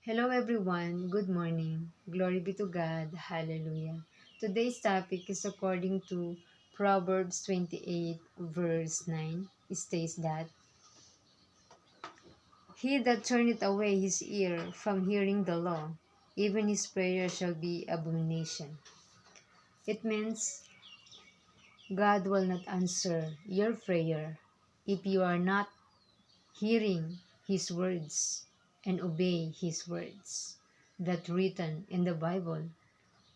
Hello everyone, good morning. Glory be to God, hallelujah. Today's topic is according to Proverbs 28 verse 9. It states that, He that turneth away his ear from hearing the law, even his prayer shall be abomination. It means God will not answer your prayer if you are not hearing His words and obey His words that written in the Bible,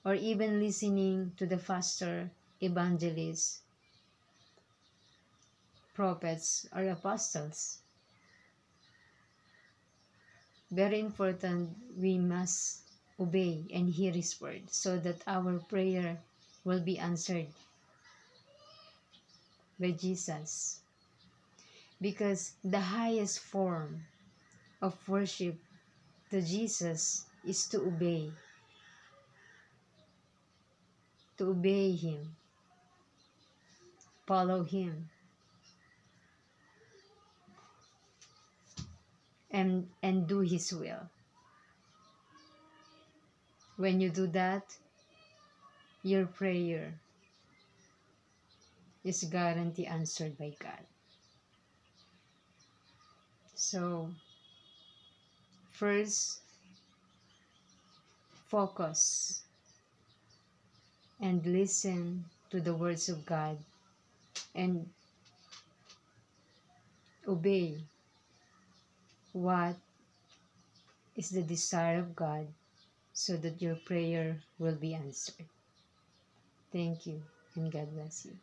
or even listening to the pastor, evangelists, prophets, or apostles. Very important, we must obey and hear His word so that our prayer will be answered by Jesus. Because the highest form of worship to Jesus is to obey Him, follow Him, and do His will. When you do that, your prayer is guaranteed answered by God. So, first, focus and listen to the words of God and obey what is the desire of God so that your prayer will be answered. Thank you, and God bless you.